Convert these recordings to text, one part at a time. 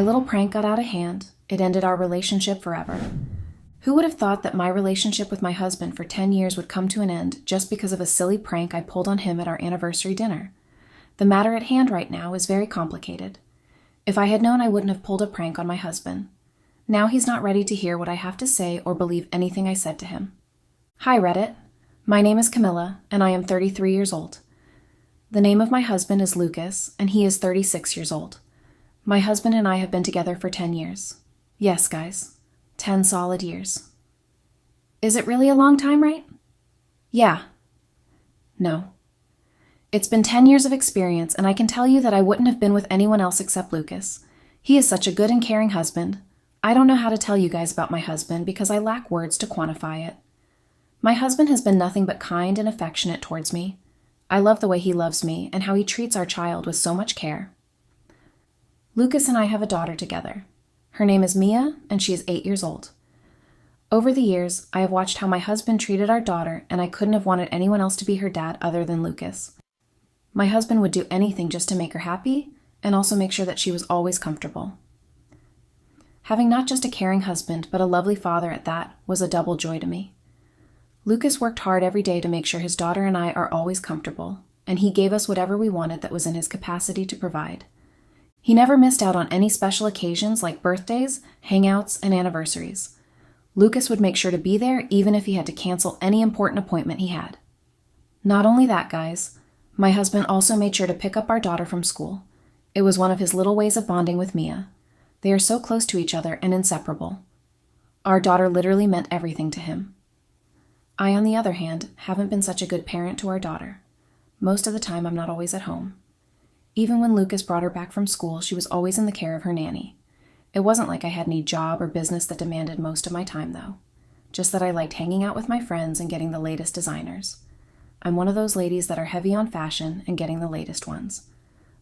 My little prank got out of hand. It ended our relationship forever. Who would have thought that my relationship with my husband for 10 years would come to an end just because of a silly prank I pulled on him at our anniversary dinner? The matter at hand right now is very complicated. If I had known, I wouldn't have pulled a prank on my husband. Now he's not ready to hear what I have to say or believe anything I said to him. Hi, Reddit. My name is Camilla, and I am 33 years old. The name of my husband is Lucas, and he is 36 years old. My husband and I have been together for 10 years. Yes, guys. 10 solid years. Is it really a long time, right? Yeah. No. It's been 10 years of experience, and I can tell you that I wouldn't have been with anyone else except Lucas. He is such a good and caring husband. I don't know how to tell you guys about my husband because I lack words to quantify it. My husband has been nothing but kind and affectionate towards me. I love the way he loves me and how he treats our child with so much care. Lucas and I have a daughter together. Her name is Mia, and she is 8 years old. Over the years, I have watched how my husband treated our daughter, and I couldn't have wanted anyone else to be her dad other than Lucas. My husband would do anything just to make her happy, and also make sure that she was always comfortable. Having not just a caring husband, but a lovely father at that, was a double joy to me. Lucas worked hard every day to make sure his daughter and I are always comfortable, and he gave us whatever we wanted that was in his capacity to provide. He never missed out on any special occasions like birthdays, hangouts, and anniversaries. Lucas would make sure to be there even if he had to cancel any important appointment he had. Not only that, guys, my husband also made sure to pick up our daughter from school. It was one of his little ways of bonding with Mia. They are so close to each other and inseparable. Our daughter literally meant everything to him. I, on the other hand, haven't been such a good parent to our daughter. Most of the time, I'm not always at home. Even when Lucas brought her back from school, she was always in the care of her nanny. It wasn't like I had any job or business that demanded most of my time, though. Just that I liked hanging out with my friends and getting the latest designers. I'm one of those ladies that are heavy on fashion and getting the latest ones.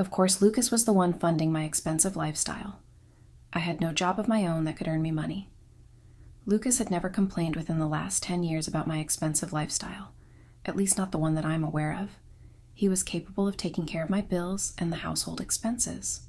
Of course, Lucas was the one funding my expensive lifestyle. I had no job of my own that could earn me money. Lucas had never complained within the last 10 years about my expensive lifestyle, at least not the one that I'm aware of. He was capable of taking care of my bills and the household expenses.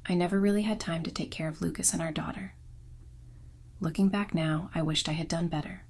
I never really had time to take care of Lucas and our daughter. Looking back now, I wished I had done better.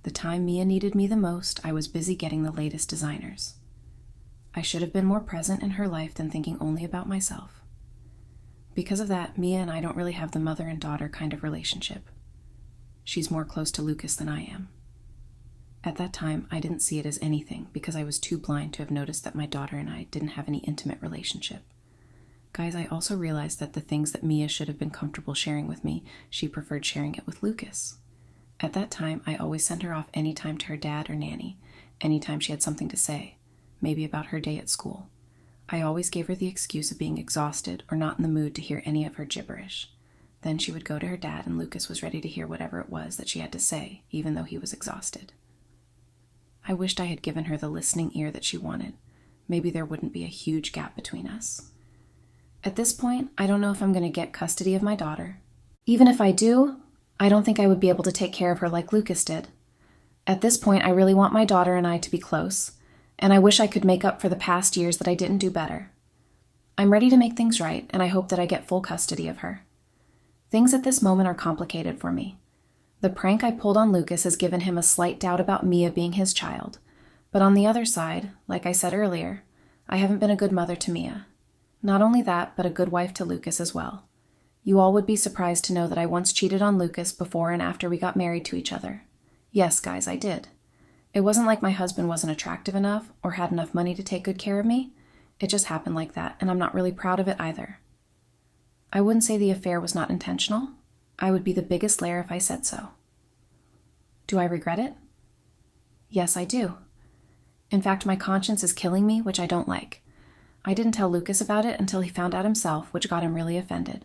The time Mia needed me the most, I was busy getting the latest designers. I should have been more present in her life than thinking only about myself. Because of that, Mia and I don't really have the mother and daughter kind of relationship. She's more close to Lucas than I am. At that time, I didn't see it as anything because I was too blind to have noticed that my daughter and I didn't have any intimate relationship. Guys, I also realized that the things that Mia should have been comfortable sharing with me, she preferred sharing it with Lucas. At that time, I always sent her off anytime to her dad or nanny, anytime she had something to say, maybe about her day at school. I always gave her the excuse of being exhausted or not in the mood to hear any of her gibberish. Then she would go to her dad and Lucas was ready to hear whatever it was that she had to say, even though he was exhausted. I wished I had given her the listening ear that she wanted. Maybe there wouldn't be a huge gap between us. At this point, I don't know if I'm going to get custody of my daughter. Even if I do, I don't think I would be able to take care of her like Lucas did. At this point, I really want my daughter and I to be close, and I wish I could make up for the past years that I didn't do better. I'm ready to make things right, and I hope that I get full custody of her. Things at this moment are complicated for me. The prank I pulled on Lucas has given him a slight doubt about Mia being his child, but on the other side, like I said earlier, I haven't been a good mother to Mia. Not only that, but a good wife to Lucas as well. You all would be surprised to know that I once cheated on Lucas before and after we got married to each other. Yes, guys, I did. It wasn't like my husband wasn't attractive enough or had enough money to take good care of me. It just happened like that, and I'm not really proud of it either. I wouldn't say the affair was not intentional. I would be the biggest liar if I said so. Do I regret it? Yes, I do. In fact, my conscience is killing me, which I don't like. I didn't tell Lucas about it until he found out himself, which got him really offended.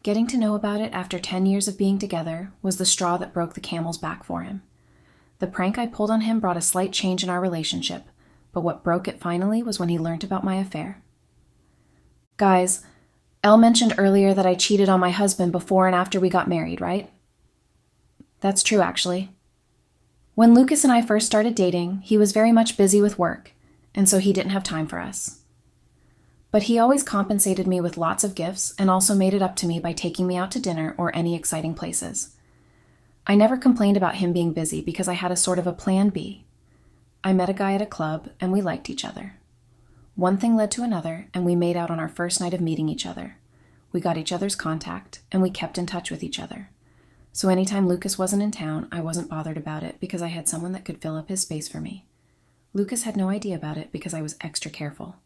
Getting to know about it after 10 years of being together was the straw that broke the camel's back for him. The prank I pulled on him brought a slight change in our relationship, but what broke it finally was when he learned about my affair. Guys, Elle mentioned earlier that I cheated on my husband before and after we got married, right? That's true, actually. When Lucas and I first started dating, he was very much busy with work, and so he didn't have time for us. But he always compensated me with lots of gifts and also made it up to me by taking me out to dinner or any exciting places. I never complained about him being busy because I had a sort of a plan B. I met a guy at a club and we liked each other. One thing led to another and we made out on our first night of meeting each other. We got each other's contact and we kept in touch with each other. So anytime Lucas wasn't in town, I wasn't bothered about it because I had someone that could fill up his space for me. Lucas had no idea about it because I was extra careful.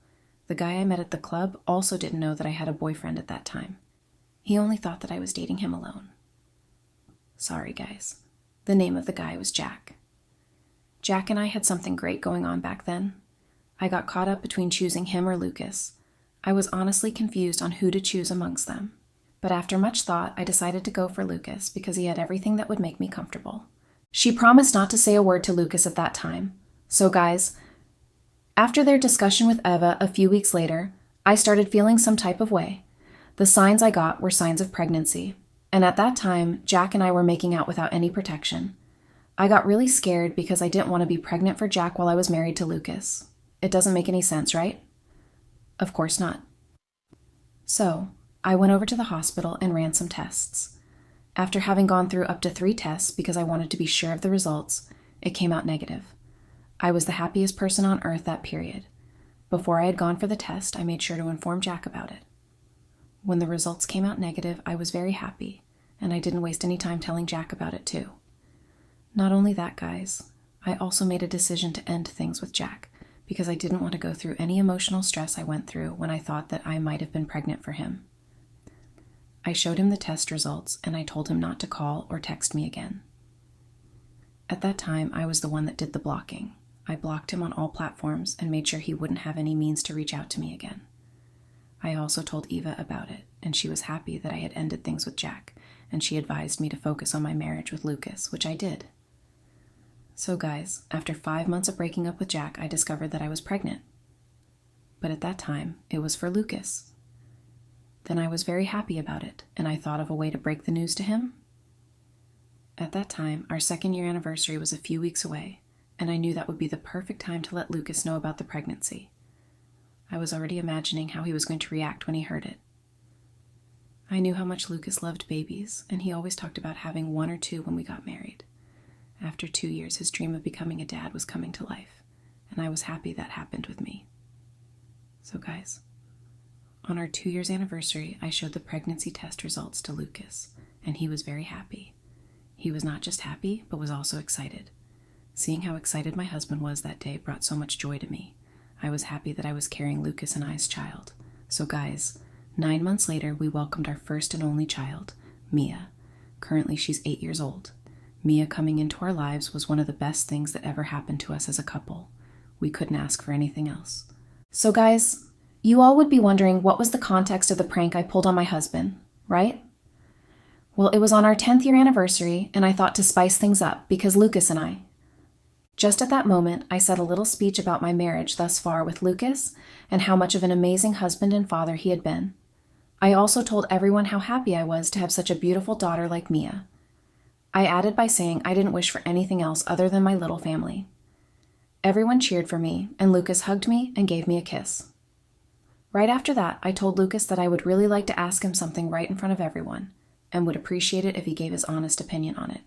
The guy I met at the club also didn't know that I had a boyfriend at that time. He only thought that I was dating him alone. Sorry, guys. The name of the guy was Jack. Jack and I had something great going on back then. I got caught up between choosing him or Lucas. I was honestly confused on who to choose amongst them. But after much thought, I decided to go for Lucas because he had everything that would make me comfortable. She promised not to say a word to Lucas at that time. So guys, after their discussion with Eva a few weeks later, I started feeling some type of way. The signs I got were signs of pregnancy. And at that time, Jack and I were making out without any protection. I got really scared because I didn't want to be pregnant for Jack while I was married to Lucas. It doesn't make any sense, right? Of course not. So, I went over to the hospital and ran some tests. After having gone through up to 3 tests because I wanted to be sure of the results, it came out negative. I was the happiest person on earth that period. Before I had gone for the test, I made sure to inform Jack about it. When the results came out negative, I was very happy, and I didn't waste any time telling Jack about it too. Not only that, guys, I also made a decision to end things with Jack because I didn't want to go through any emotional stress I went through when I thought that I might have been pregnant for him. I showed him the test results and I told him not to call or text me again. At that time, I was the one that did the blocking. I blocked him on all platforms and made sure he wouldn't have any means to reach out to me again. I also told Eva about it, and she was happy that I had ended things with Jack, and she advised me to focus on my marriage with Lucas, which I did. So guys, after 5 months of breaking up with Jack, I discovered that I was pregnant. But at that time, it was for Lucas. Then I was very happy about it, and I thought of a way to break the news to him. At that time, our 2nd-year anniversary was a few weeks away, and I knew that would be the perfect time to let Lucas know about the pregnancy. I was already imagining how he was going to react when he heard it. I knew how much Lucas loved babies, and he always talked about having 1 or 2 when we got married. After 2 years, his dream of becoming a dad was coming to life, and I was happy that happened with me. So guys, on our 2 years anniversary, I showed the pregnancy test results to Lucas, and he was very happy. He was not just happy, but was also excited. Seeing how excited my husband was that day brought so much joy to me. I was happy that I was carrying Lucas and I's child. So guys, 9 months later, we welcomed our first and only child, Mia. Currently, she's 8 years old. Mia coming into our lives was one of the best things that ever happened to us as a couple. We couldn't ask for anything else. So guys, you all would be wondering what was the context of the prank I pulled on my husband, right? Well, it was on our 10th year anniversary, and I thought to spice things up because Lucas and I. Just at that moment, I said a little speech about my marriage thus far with Lucas and how much of an amazing husband and father he had been. I also told everyone how happy I was to have such a beautiful daughter like Mia. I added by saying I didn't wish for anything else other than my little family. Everyone cheered for me, and Lucas hugged me and gave me a kiss. Right after that, I told Lucas that I would really like to ask him something right in front of everyone, and would appreciate it if he gave his honest opinion on it.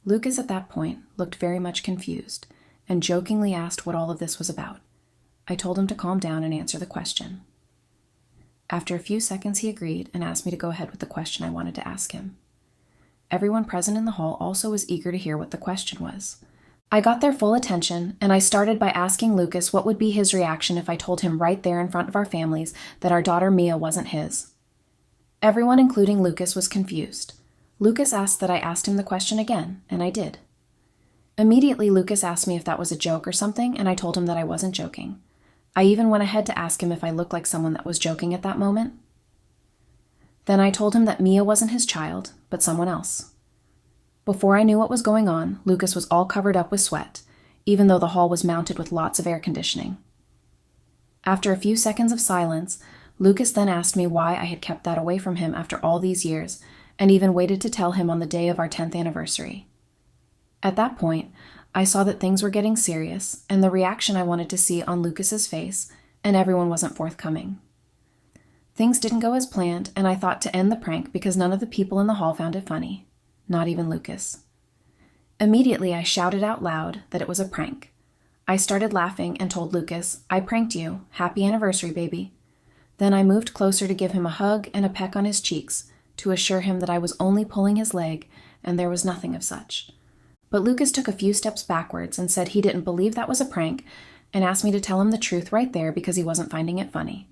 Lucas at that point looked very much confused and jokingly asked what all of this was about. I told him to calm down and answer the question. After a few seconds, he agreed and asked me to go ahead with the question I wanted to ask him. Everyone present in the hall also was eager to hear what the question was. I got their full attention, and I started by asking Lucas what would be his reaction if I told him right there in front of our families that our daughter Mia wasn't his. Everyone, including Lucas, was confused. Lucas asked that I asked him the question again, and I did. Immediately, Lucas asked me if that was a joke or something, and I told him that I wasn't joking. I even went ahead to ask him if I looked like someone that was joking at that moment. Then I told him that Mia wasn't his child, but someone else. Before I knew what was going on, Lucas was all covered up with sweat, even though the hall was mounted with lots of air conditioning. After a few seconds of silence, Lucas then asked me why I had kept that away from him after all these years, and even waited to tell him on the day of our 10th anniversary. At that point, I saw that things were getting serious, and the reaction I wanted to see on Lucas's face and everyone wasn't forthcoming. Things didn't go as planned, and I thought to end the prank because none of the people in the hall found it funny, not even Lucas. Immediately, I shouted out loud that it was a prank. I started laughing and told Lucas, "I pranked you. Happy anniversary, baby." Then I moved closer to give him a hug and a peck on his cheeks to assure him that I was only pulling his leg and there was nothing of such. But Lucas took a few steps backwards and said he didn't believe that was a prank and asked me to tell him the truth right there because he wasn't finding it funny.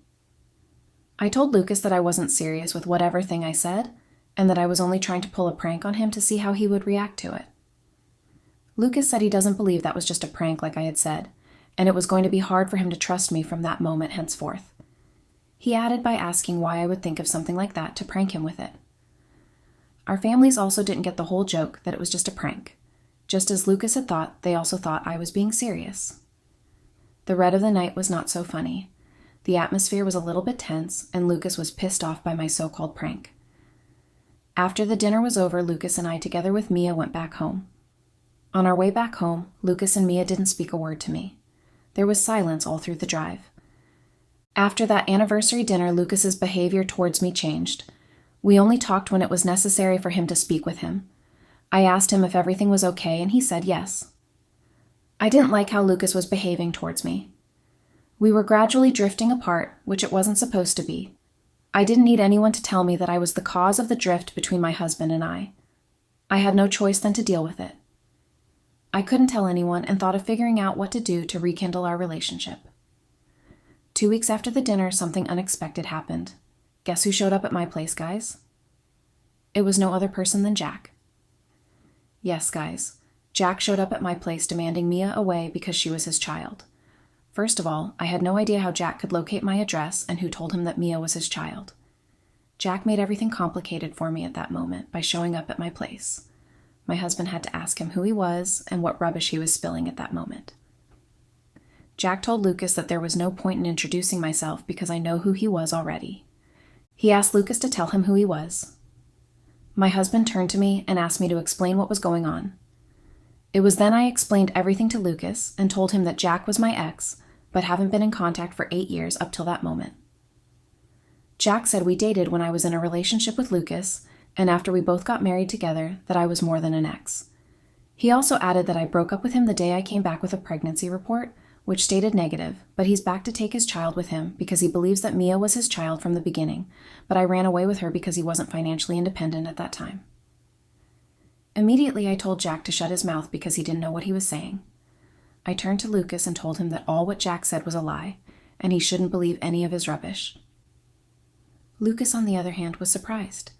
I told Lucas that I wasn't serious with whatever thing I said and that I was only trying to pull a prank on him to see how he would react to it. Lucas said he doesn't believe that was just a prank like I had said, and it was going to be hard for him to trust me from that moment henceforth. He added by asking why I would think of something like that to prank him with it. Our families also didn't get the whole joke that it was just a prank. Just as Lucas had thought, they also thought I was being serious. The red of the night was not so funny. The atmosphere was a little bit tense, and Lucas was pissed off by my so-called prank. After the dinner was over, Lucas and I, together with Mia, went back home. On our way back home, Lucas and Mia didn't speak a word to me. There was silence all through the drive. After that anniversary dinner, Lucas's behavior towards me changed. We only talked when it was necessary for him to speak with him. I asked him if everything was okay, and he said yes. I didn't like how Lucas was behaving towards me. We were gradually drifting apart, which it wasn't supposed to be. I didn't need anyone to tell me that I was the cause of the drift between my husband and I. I had no choice than to deal with it. I couldn't tell anyone and thought of figuring out what to do to rekindle our relationship. 2 weeks after the dinner, something unexpected happened. Guess who showed up at my place, guys? It was no other person than Jack. Yes, guys, Jack showed up at my place demanding Mia away because she was his child. First of all, I had no idea how Jack could locate my address and who told him that Mia was his child. Jack made everything complicated for me at that moment by showing up at my place. My husband had to ask him who he was and what rubbish he was spilling at that moment. Jack told Lucas that there was no point in introducing myself because I know who he was already. He asked Lucas to tell him who he was. My husband turned to me and asked me to explain what was going on. It was then I explained everything to Lucas and told him that Jack was my ex, but haven't been in contact for 8 years up till that moment. Jack said we dated when I was in a relationship with Lucas, and after we both got married together, that I was more than an ex. He also added that I broke up with him the day I came back with a pregnancy report, which stated negative, but he's back to take his child with him because he believes that Mia was his child from the beginning, but I ran away with her because he wasn't financially independent at that time. Immediately, I told Jack to shut his mouth because he didn't know what he was saying. I turned to Lucas and told him that all what Jack said was a lie, and he shouldn't believe any of his rubbish. Lucas, on the other hand, was surprised.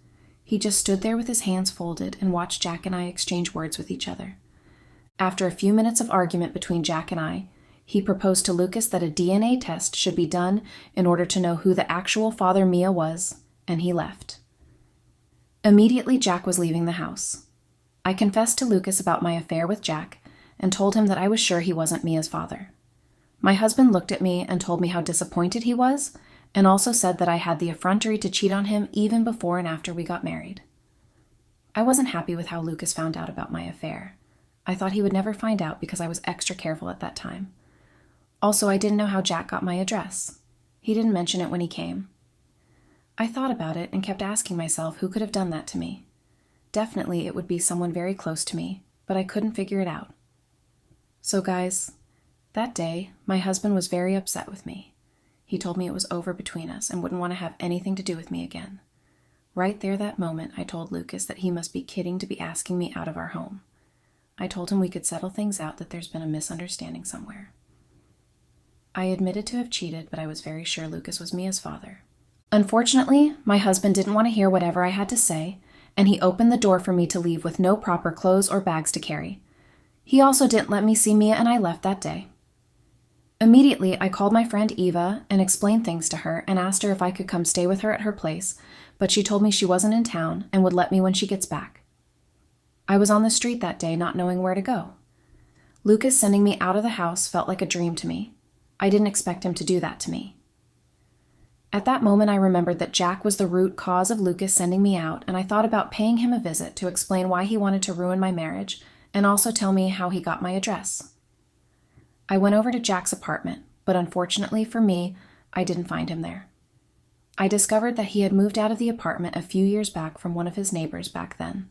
He just stood there with his hands folded and watched Jack and I exchange words with each other. After a few minutes of argument between Jack and I, he proposed to Lucas that a DNA test should be done in order to know who the actual father Mia was, and he left. Immediately, Jack was leaving the house. I confessed to Lucas about my affair with Jack and told him that I was sure he wasn't Mia's father. My husband looked at me and told me how disappointed he was, and also said that I had the effrontery to cheat on him even before and after we got married. I wasn't happy with how Lucas found out about my affair. I thought he would never find out because I was extra careful at that time. Also, I didn't know how Jack got my address. He didn't mention it when he came. I thought about it and kept asking myself who could have done that to me. Definitely it would be someone very close to me, but I couldn't figure it out. So guys, that day, my husband was very upset with me. He told me it was over between us and wouldn't want to have anything to do with me again. Right there that moment, I told Lucas that he must be kidding to be asking me out of our home. I told him we could settle things out, that there's been a misunderstanding somewhere. I admitted to have cheated, but I was very sure Lucas was Mia's father. Unfortunately, my husband didn't want to hear whatever I had to say, and he opened the door for me to leave with no proper clothes or bags to carry. He also didn't let me see Mia, and I left that day. Immediately, I called my friend Eva and explained things to her and asked her if I could come stay with her at her place, but she told me she wasn't in town and would let me when she gets back. I was on the street that day, not knowing where to go. Lucas sending me out of the house felt like a dream to me. I didn't expect him to do that to me. At that moment, I remembered that Jack was the root cause of Lucas sending me out, and I thought about paying him a visit to explain why he wanted to ruin my marriage and also tell me how he got my address. I went over to Jack's apartment, but unfortunately for me, I didn't find him there. I discovered that he had moved out of the apartment a few years back from one of his neighbors back then.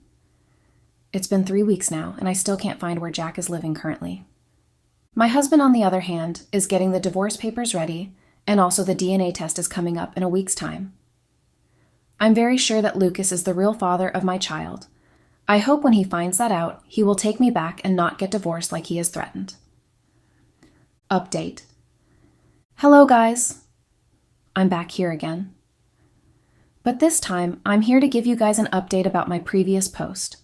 It's been 3 weeks now, and I still can't find where Jack is living currently. My husband, on the other hand, is getting the divorce papers ready, and also the DNA test is coming up in a week's time. I'm very sure that Lucas is the real father of my child. I hope when he finds that out, he will take me back and not get divorced like he has threatened. Update. Hello, guys. I'm back here again. But this time, I'm here to give you guys an update about my previous post.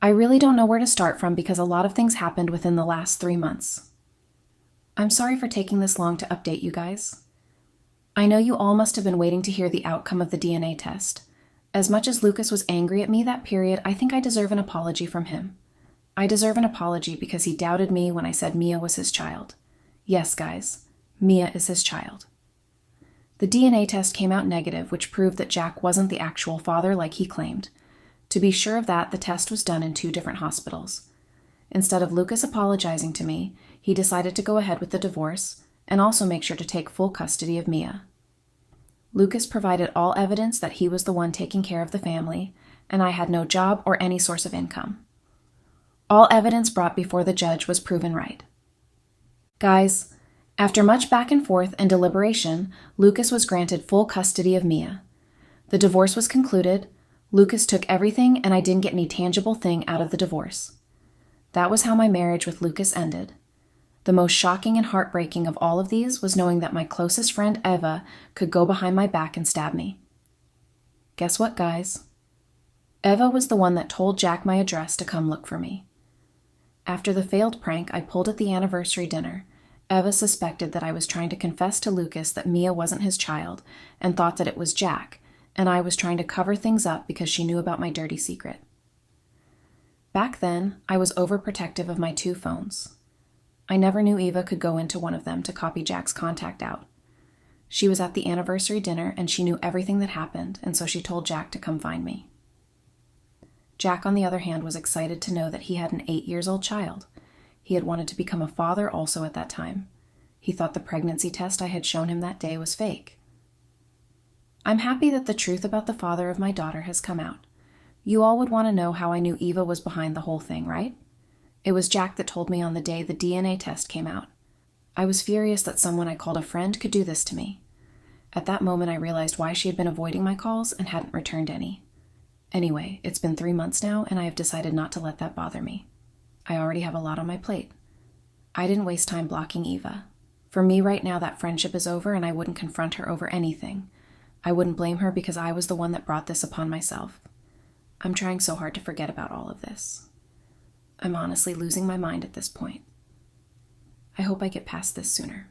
I really don't know where to start from because a lot of things happened within the last 3 months. I'm sorry for taking this long to update you guys. I know you all must have been waiting to hear the outcome of the DNA test. As much as Lucas was angry at me that period, I think I deserve an apology from him. I deserve an apology because he doubted me when I said Mia was his child. Yes, guys, Mia is his child. The DNA test came out negative, which proved that Jack wasn't the actual father like he claimed. To be sure of that, the test was done in 2 different hospitals. Instead of Lucas apologizing to me, he decided to go ahead with the divorce and also make sure to take full custody of Mia. Lucas provided all evidence that he was the one taking care of the family, and I had no job or any source of income. All evidence brought before the judge was proven right. Guys, after much back and forth and deliberation, Lucas was granted full custody of Mia. The divorce was concluded, Lucas took everything, and I didn't get any tangible thing out of the divorce. That was how my marriage with Lucas ended. The most shocking and heartbreaking of all of these was knowing that my closest friend, Eva, could go behind my back and stab me. Guess what, guys? Eva was the one that told Jack my address to come look for me. After the failed prank I pulled at the anniversary dinner, Eva suspected that I was trying to confess to Lucas that Mia wasn't his child and thought that it was Jack, and I was trying to cover things up because she knew about my dirty secret. Back then, I was overprotective of my 2 phones. I never knew Eva could go into one of them to copy Jack's contact out. She was at the anniversary dinner and she knew everything that happened, and so she told Jack to come find me. Jack, on the other hand, was excited to know that he had an 8-year-old child. He had wanted to become a father also at that time. He thought the pregnancy test I had shown him that day was fake. I'm happy that the truth about the father of my daughter has come out. You all would want to know how I knew Eva was behind the whole thing, right? It was Jack that told me on the day the DNA test came out. I was furious that someone I called a friend could do this to me. At that moment, I realized why she had been avoiding my calls and hadn't returned any. Anyway, it's been 3 months now, and I have decided not to let that bother me. I already have a lot on my plate. I didn't waste time blocking Eva. For me right now, that friendship is over, and I wouldn't confront her over anything. I wouldn't blame her because I was the one that brought this upon myself. I'm trying so hard to forget about all of this. I'm honestly losing my mind at this point. I hope I get past this sooner.